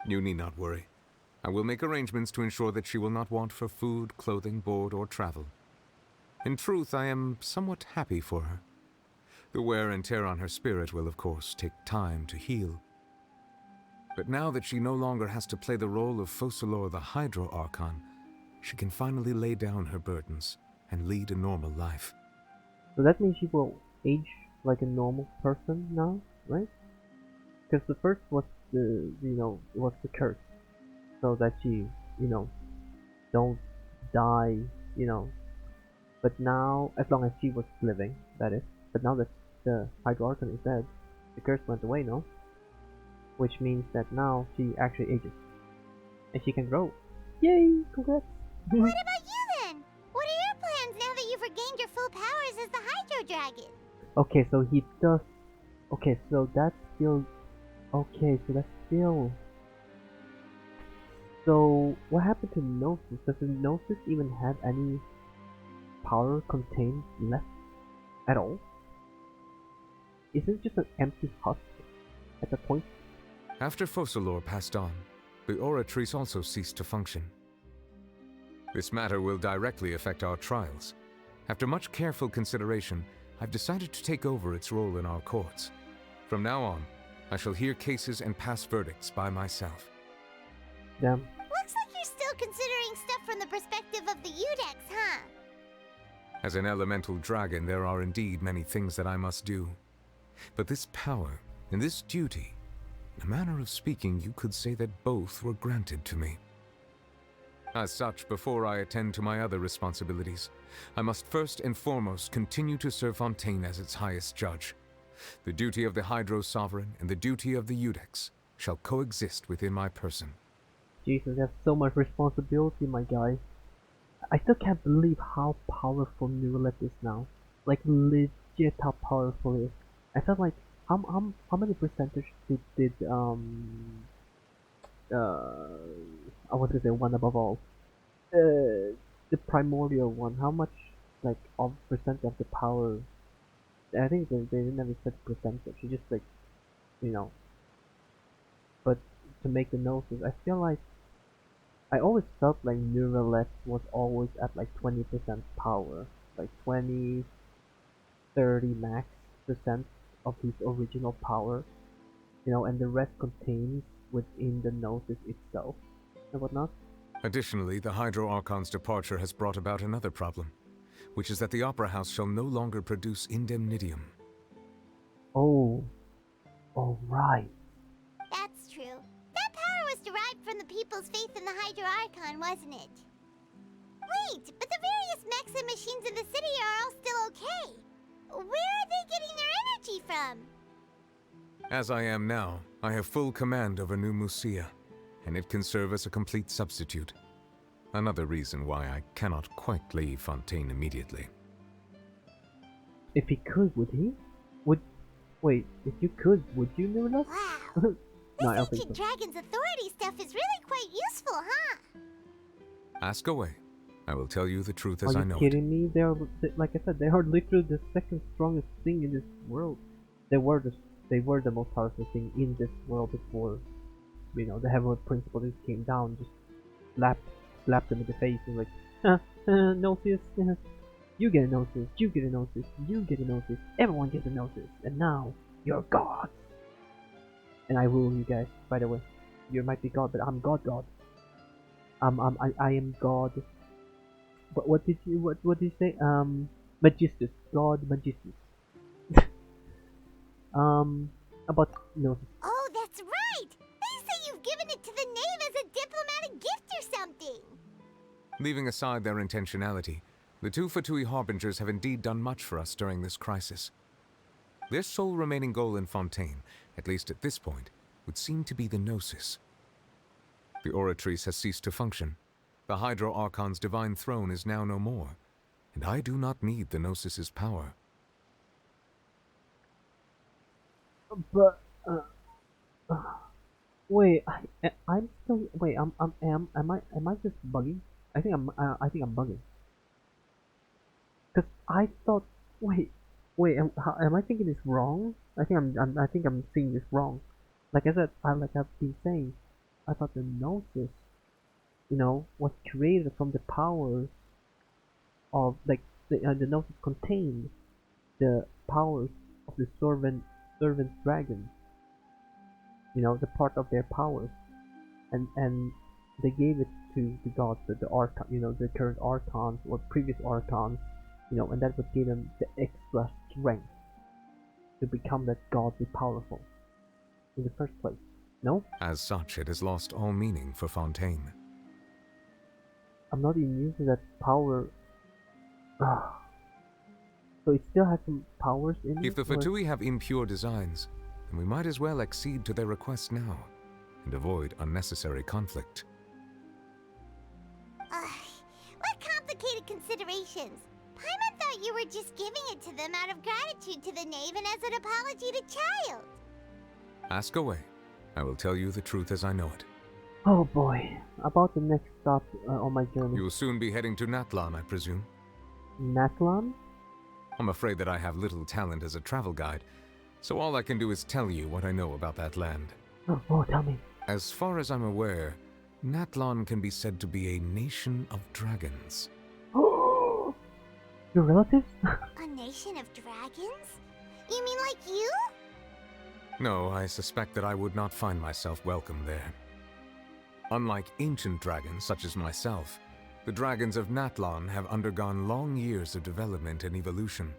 You need not worry. I will make arrangements to ensure that she will not want for food, clothing, board, or travel. In truth, I am somewhat happy for her. The wear and tear on her spirit will, of course, take time to heal. But now that she no longer has to play the role of Focalor the Hydro Archon, she can finally lay down her burdens and lead a normal life. So that means she will age like a normal person now, right? Because the first was was the curse, so that she, don't die, you know. But now, as long as she was living, that is. But now that the Hydro Archon is dead, the curse went away, no? Which means that now she actually ages. And she can grow. Yay! Congrats! What about you then? What are your plans now that you've regained your full powers as the Hydro Dragon? Okay, so he does... Okay, so that's still... Okay, so that's still... So, what happened to Gnosis? Does the Gnosis even have any power contained left at all? Is it just an empty husk at that point? After Focalor passed on, the Oratrice also ceased to function. This matter will directly affect our trials. After much careful consideration, I've decided to take over its role in our courts. From now on, I shall hear cases and pass verdicts by myself. Damn. Looks like you're still considering stuff from the perspective of the Udex, huh? As an elemental dragon, there are indeed many things that I must do. But this power and this duty, in a manner of speaking, you could say that both were granted to me. As such, before I attend to my other responsibilities, I must first and foremost continue to serve Fontaine as its highest judge. The duty of the Hydro Sovereign and the duty of the Udex shall coexist within my person. Jesus, you have so much responsibility, my guy. I still can't believe how powerful Neuralith is now. Like, legit how powerful it is. I felt like, how many percentage I was gonna say one above all. The primordial one, how much, like, of percent of the power? I think they never said percentage, it's just like, you know. But to make the noses, I feel like I always felt like Neuralith was always at like 20% power, like 20, 30 max percent of his original power, and the rest contains within the gnosis itself and whatnot. Additionally, the Hydro Archon's departure has brought about another problem, which is that the Opera House shall no longer produce indemnitium. Oh, right. That's true. That power was derived from the people's faith in the Hydro Archon, wasn't it? Wait, but the various mechs and machines in the city are all still okay. Where are they getting their energy from? As I am now, I have full command over New Musia, and it can serve as a complete substitute. Another reason why I cannot quite leave Fontaine immediately. If he could, would he? Wait, if you could, would you, Neuralith? Wow. No, I This don't think ancient so. dragon's authority stuff is really quite useful, huh? Ask away. I will tell you the truth as Are I you know it. kidding me? Like I said, they are literally the second strongest thing in this world. They were the most powerful thing in this world before, the Heavenly Principle just came down, just slapped them in the face and like, Gnosis, you get a Gnosis, you get a Gnosis, you get a Gnosis, everyone gets a Gnosis, and now you're gods. And I rule you guys, by the way. You might be God, but I'm God. I am God. But what did you say? Magistus, God Magistus. About Gnosis. Oh, that's right! They say you've given it to the knave as a diplomatic gift or something! Leaving aside their intentionality, the two Fatui Harbingers have indeed done much for us during this crisis. Their sole remaining goal in Fontaine, at least at this point, would seem to be the Gnosis. The Oratrice has ceased to function. The Hydro Archon's divine throne is now no more, and I do not need the Gnosis's power. But wait, I'm still wait. Am I just bugging? I think I'm bugging. Cause I thought wait. Am I thinking this wrong? I think I'm seeing this wrong. Like I said, like I've been saying, I thought the Gnosis, was created from the powers of the Gnosis contained the powers of the servant dragon. The part of their powers, and they gave it to the gods, the archon, the current archons or previous archons, and that would give them the extra strength to become that godly powerful in the first place. No, As such, it has lost all meaning for Fontaine. I'm not immune to that power. So it still has some powers in it. If the Fatui have impure designs, then we might as well accede to their request now and avoid unnecessary conflict. What complicated considerations? Paimon thought you were just giving it to them out of gratitude to the knave and as an apology to Child. Ask away. I will tell you the truth as I know it. Oh boy, about the next stop on my journey. You will soon be heading to Natlan, I presume. Natlan? I'm afraid that I have little talent as a travel guide, so all I can do is tell you what I know about that land. Oh, tell me. As far as I'm aware, Natlan can be said to be a nation of dragons. Oh, your relatives? A nation of dragons? You mean like you? No, I suspect that I would not find myself welcome there. Unlike ancient dragons such as myself, the dragons of Natlan have undergone long years of development and evolution.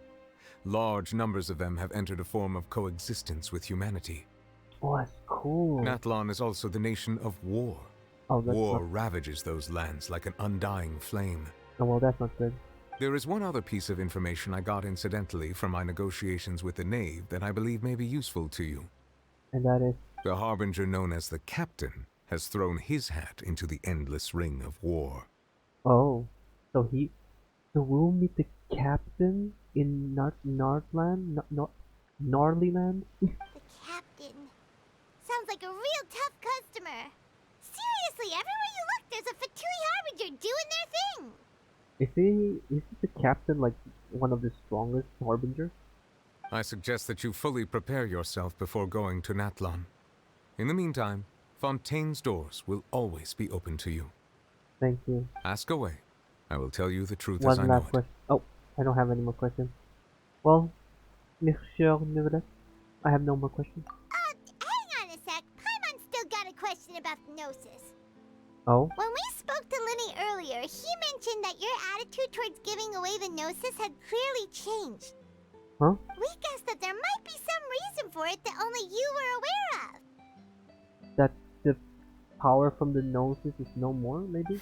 Large numbers of them have entered a form of coexistence with humanity. Oh, that's cool. Natlan is also the nation of war. Oh, that's War not... ravages those lands like an undying flame. Oh, well, that's not good. There is one other piece of information I got incidentally from my negotiations with the knave that I believe may be useful to you. And that is... The harbinger known as the Captain has thrown his hat into the endless ring of war. Oh, so we'll meet the captain in Nardland? Gnarlyland? The captain. Sounds like a real tough customer. Seriously, everywhere you look, there's a Fatui Harbinger doing their thing. Is the captain like one of the strongest harbingers? I suggest that you fully prepare yourself before going to Natlan. In the meantime, Fontaine's doors will always be open to you. Thank you. Ask away. I will tell you the truth as I One know last it. question. Oh, I don't have any more questions. Well, Monsieur Nevelet, I have no more questions. Hang on a sec. Paimon's still got a question about the Gnosis. Oh? When we spoke to Linny earlier, he mentioned that your attitude towards giving away the Gnosis had clearly changed. Huh? We guessed that there might be some reason for it that only you were aware of. That the power from the Gnosis is no more, maybe?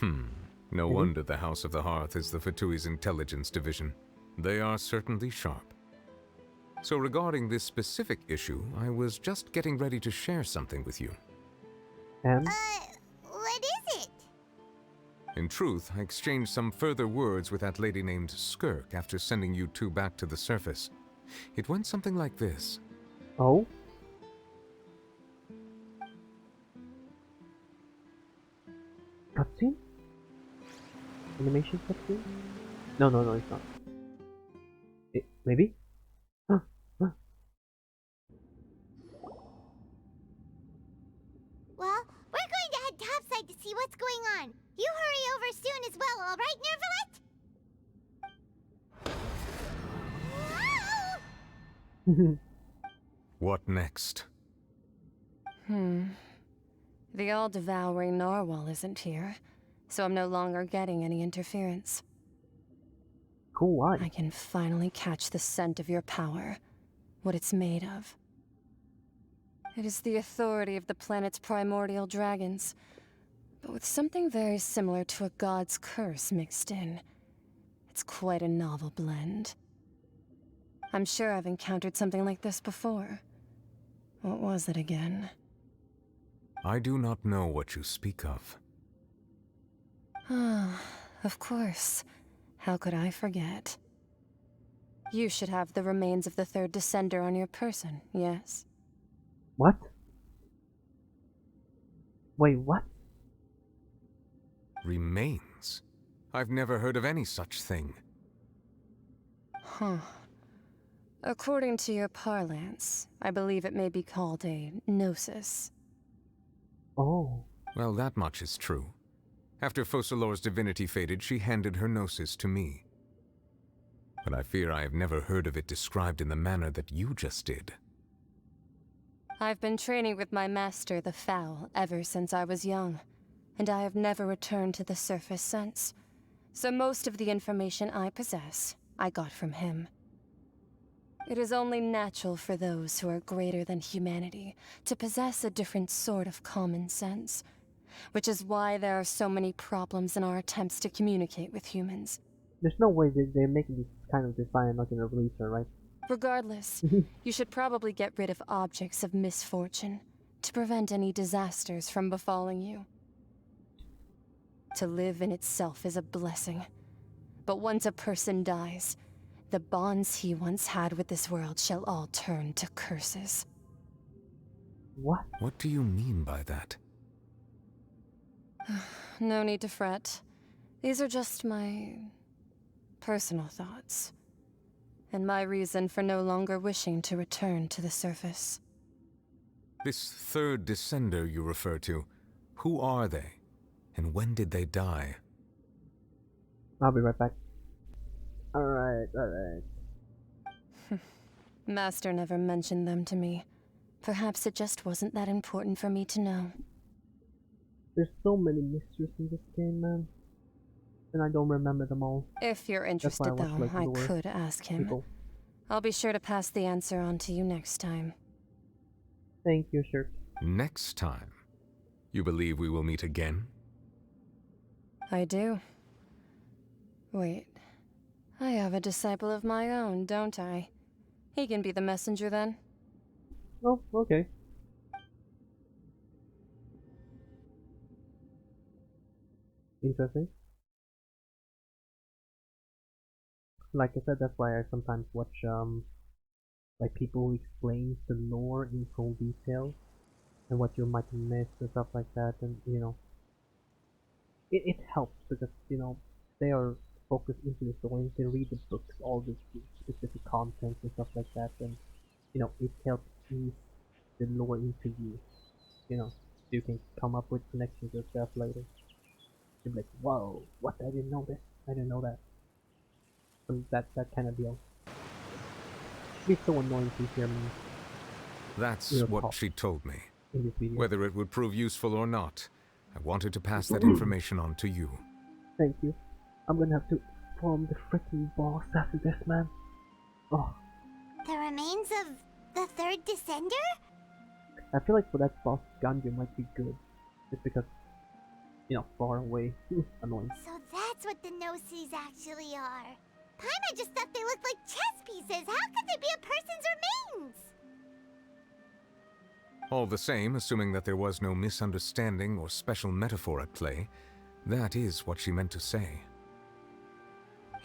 No wonder the House of the Hearth is the Fatui's intelligence division. They are certainly sharp. So regarding this specific issue, I was just getting ready to share something with you. And? What is it? In truth, I exchanged some further words with that lady named Skirk after sending you two back to the surface. It went something like this. Oh? Cutscene? Animation cutscene? No, it's not. Maybe? Huh, huh. Well, we're going to head topside to see what's going on. You hurry over soon as well, all right, Nervalet? What next? The all-devouring narwhal isn't here, so I'm no longer getting any interference. Cool, why? I can finally catch the scent of your power, what it's made of. It is the authority of the planet's primordial dragons, but with something very similar to a god's curse mixed in. It's quite a novel blend. I'm sure I've encountered something like this before. What was it again? I do not know what you speak of. Ah, of course. How could I forget? You should have the remains of the third descender on your person, yes? What? Wait, what? Remains? I've never heard of any such thing. Huh. According to your parlance, I believe it may be called a gnosis. Oh. Well, that much is true. After Focalor's divinity faded, she handed her gnosis to me. But I fear I have never heard of it described in the manner that you just did. I've been training with my master, the Foul, ever since I was young, and I have never returned to the surface since. So most of the information I possess, I got from him. It is only natural for those who are greater than humanity to possess a different sort of common sense, which is why there are so many problems in our attempts to communicate with humans. There's no way they're making this kind of design and not gonna release her, right? Regardless, you should probably get rid of objects of misfortune to prevent any disasters from befalling you. To live in itself is a blessing, but once a person dies, the bonds he once had with this world shall all turn to curses. What? What do you mean by that? No need to fret. These are just my personal thoughts, and my reason for no longer wishing to return to the surface. This third descender you refer to, who are they? And when did they die? I'll be right back. Alright. Master never mentioned them to me. Perhaps it just wasn't that important for me to know. There's so many mysteries in this game, man. And I don't remember them all. If you're That's why interested, I watch, though, like, I lore could ask him. people. I'll be sure to pass the answer on to you next time. Thank you, Shirt. Next time? You believe we will meet again? I do. Wait. I have a disciple of my own, don't I? He can be the messenger then. Oh, okay. Interesting. Like I said, that's why I sometimes watch like people who explain the lore in full detail and what you might miss and stuff like that, and you know, it helps because you know they are focused into the story. They read the books, all the specific content and stuff like that, and you know it helps ease the lore into you. You know, so you can come up with connections yourself later. You're like, whoa, what? I didn't know this. I didn't know that. So that kind of deal. It's so annoying to hear me That's Real what talk. she told me. in this video. Whether it would prove useful or not, I wanted to pass that information on to you. Thank you. I'm gonna have to form the freaking boss after this, man. Oh, The remains of the third descender? I feel like for that boss, Gunja might be good. Just because, you know, far away. Annoying. So that's what the Gnosis actually are. Paimon just thought they looked like chess pieces. How could they be a person's remains? All the same, assuming that there was no misunderstanding or special metaphor at play, that is what she meant to say.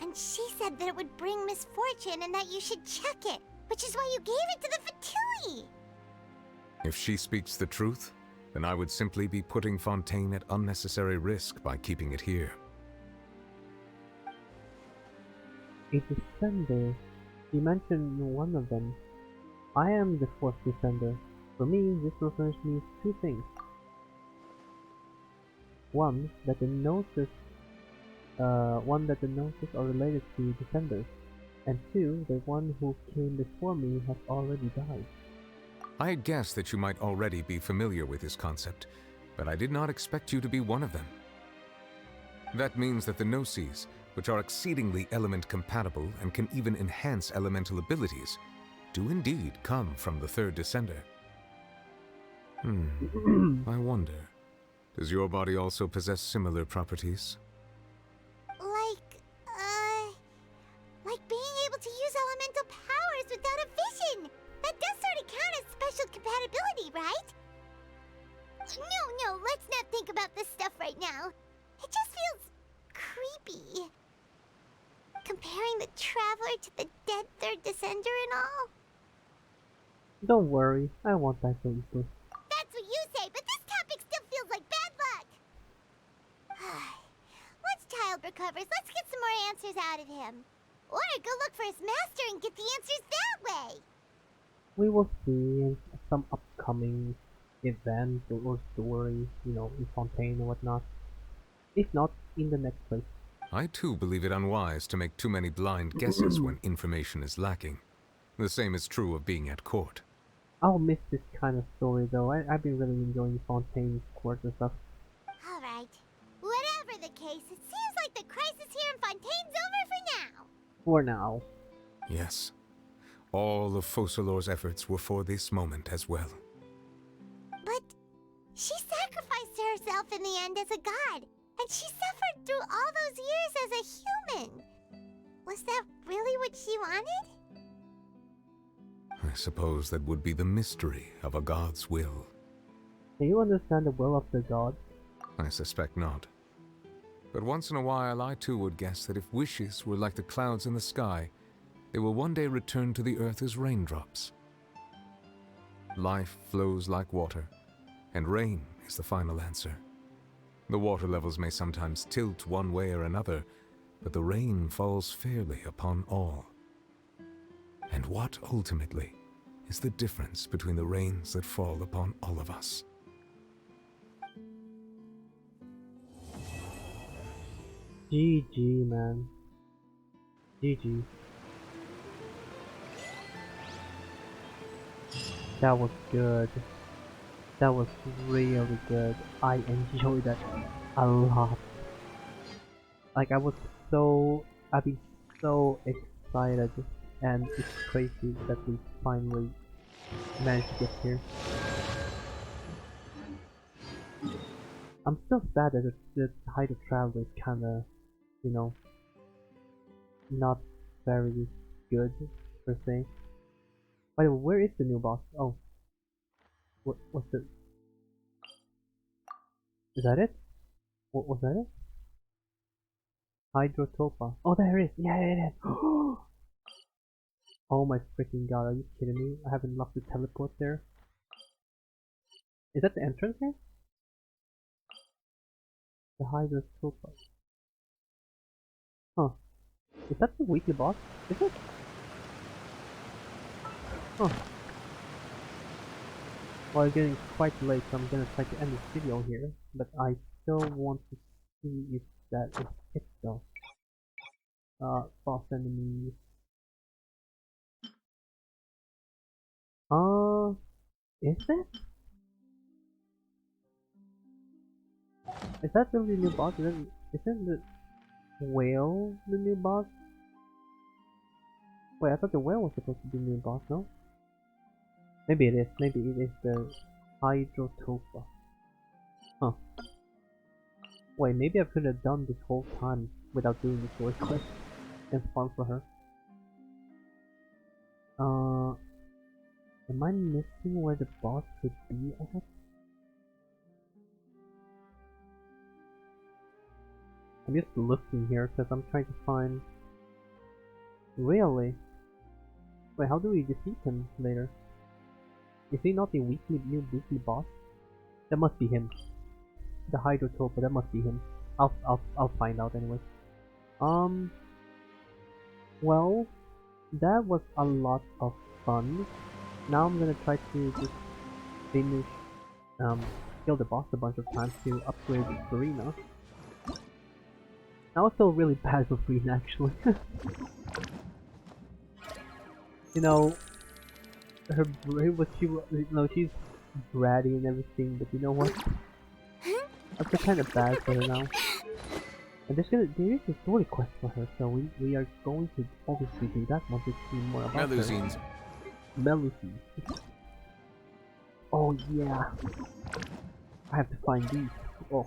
And she said that it would bring misfortune and that you should check it, which is why you gave it to the Fatui. If she speaks the truth, then I would simply be putting Fontaine at unnecessary risk by keeping it here. A descender. You mentioned one of them. I am the fourth descender. For me, this refers means two things. One, that the Gnosis are related to descenders. And two, the one who came before me has already died. I had guessed that you might already be familiar with this concept, but I did not expect you to be one of them. That means that the Gnosis, which are exceedingly element compatible and can even enhance elemental abilities, do indeed come from the third descender. I wonder, does your body also possess similar properties? Like being able to use elemental powers without a vision. That does sort of count as special compatibility, right? No, let's not think about this stuff right now. It just feels creepy. Comparing the Traveler to the dead third descender and all. Don't worry, I won't die so easily. That's what you say, but this topic still feels like bad luck. Once Child recovers, let's get some more answers out of him. Or go look for his master and get the answers that way. We will see in some upcoming event or story, you know, in Fontaine or whatnot. If not, in the next place. I too believe it unwise to make too many blind guesses when information is lacking. The same is true of being at court. I'll miss this kind of story though. I've been really enjoying Fontaine's court and stuff. Alright. Whatever the case, it seems like the crisis here in Fontaine's over for now. For now. Yes. All of Focalor's efforts were for this moment as well. But she sacrificed herself in the end as a god, and she suffered through all those years as a human. Was that really what she wanted? I suppose that would be the mystery of a god's will. Can you understand the will of the gods? I suspect not. But once in a while I too would guess that if wishes were like the clouds in the sky, they will one day return to the earth as raindrops. Life flows like water, and rain is the final answer. The water levels may sometimes tilt one way or another, but the rain falls fairly upon all. And what, ultimately, is the difference between the rains that fall upon all of us? GG, man. GG. That was good. That was really good. I enjoyed that a lot. Like, I've been so excited, and it's crazy that we finally managed to get here. I'm still sad that the height of travel is kinda, you know, not very good, per se. By the way, where is the new boss? Oh. What's it? Is that it? What was that it? Hydrotopa. Oh, there it is! Yeah, it is! Oh my freaking god, are you kidding me? I haven't locked the teleport there. Is that the entrance here? The Hydrotopa. Huh. Is that the weekly boss? Is it? Huh. Well, it's getting quite late, so I'm gonna try to end this video here. But I still want to see if that is it though. Boss enemies. Is it? Is that really the new boss? Isn't the whale the new boss? Wait, I thought the whale was supposed to be the new boss, no? Maybe it is. Maybe it is the Hydrotopa. Huh. Wait, maybe I could have done this whole time without doing the story quest and spawn for her. Am I missing where the boss should be at? I'm just looking here because I'm trying to find... Really? Wait, how do we defeat him later? Is he not the new weekly boss? That must be him. The Hydrotopa, that must be him. I'll find out anyway. Well, that was a lot of fun. Now I'm gonna try to just finish, kill the boss a bunch of times to upgrade Farina. Now I feel really bad for Farina actually. You know, she's bratty and everything, but you know what? I feel kind of bad for her now. And there is a story quest for her, so we are going to obviously do that once we see more about Melusines. her. Melusines. Oh yeah. I have to find these. Oh.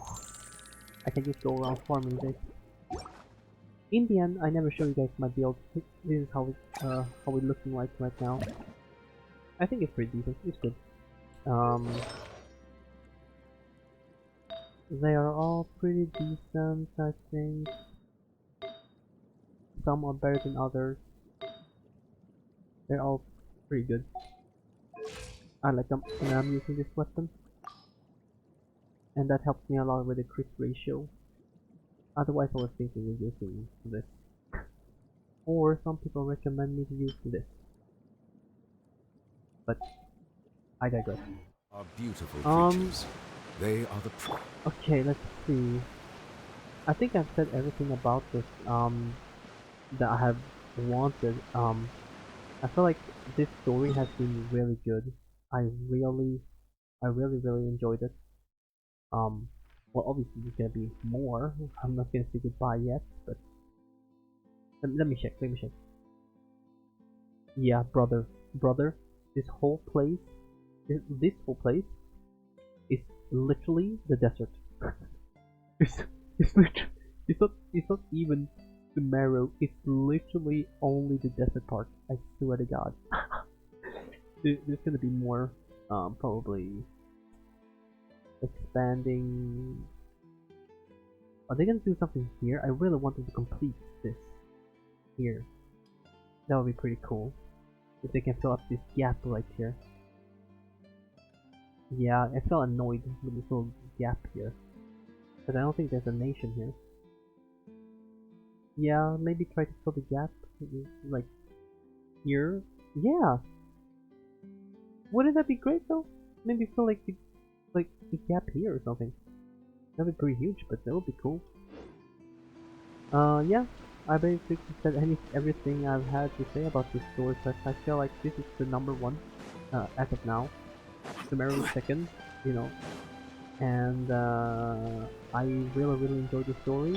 I can just go around farming this. In the end, I never show you guys my build. This is how we're looking like right now. I think it's pretty decent. It's good. They are all pretty decent, I think. Some are better than others. They're all pretty good. I like them when I'm using this weapon. And that helps me a lot with the crit ratio. Otherwise I was thinking of using this. Or some people recommend me to use this. But I digress. Are beautiful Um, creatures. They are the okay, let's see. I think I've said everything about this, that I have wanted. I feel like this story has been really good. I really, really enjoyed it. Um, well, obviously there's gonna be more. I'm not gonna say goodbye yet, but let me check. Let me check. Yeah, brother, this whole place, this whole place is literally the desert. it's it's literally, it's not even the marrow. It's literally only the desert part. I swear to God. There's gonna be more. Probably expanding. Are they gonna do something here? I really wanted to complete this here. That would be pretty cool. If they can fill up this gap right here. Yeah, I felt annoyed with this little gap here. But I don't think there's a nation here. Yeah, maybe try to fill the gap. Like, here? Yeah! Wouldn't that be great though? Maybe fill like the gap here or something. That'd be pretty huge, but that would be cool. Yeah. I basically said everything I've had to say about this story, but I feel like this is the number one as of now. Sumeru second, you know. And I really enjoyed the story.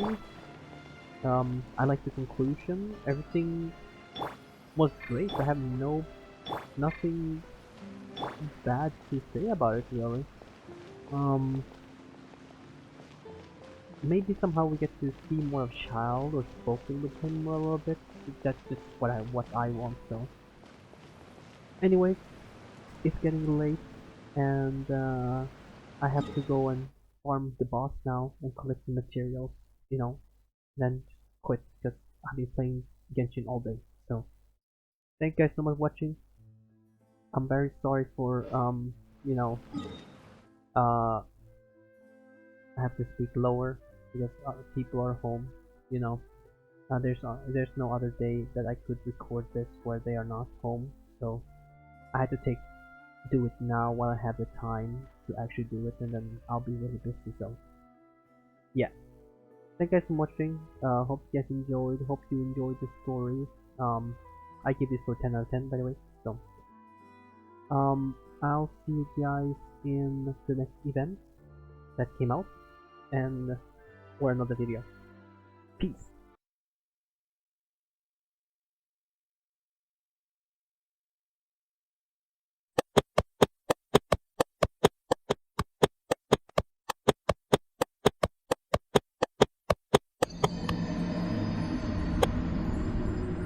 I like the conclusion. Everything was great. I have nothing bad to say about it really. Maybe somehow we get to see more of Child or spoken with him a little bit. That's just what I want. So, anyways, it's getting late, and I have to go and farm the boss now and collect the materials. You know, then just quit because I've been playing Genshin all day. So, thank you guys so much for watching. I'm very sorry for you know, uh, I have to speak lower because people are home. You know, there's no other day that I could record this where they are not home. So I had to do it now while I have the time to actually do it, and then I'll be really busy. So yeah, thank you guys for watching. Hope you guys enjoyed. Hope you enjoyed the story. I give this for 10 out of 10 by the way. So I'll see you guys in the next event that came out and or another video. Peace.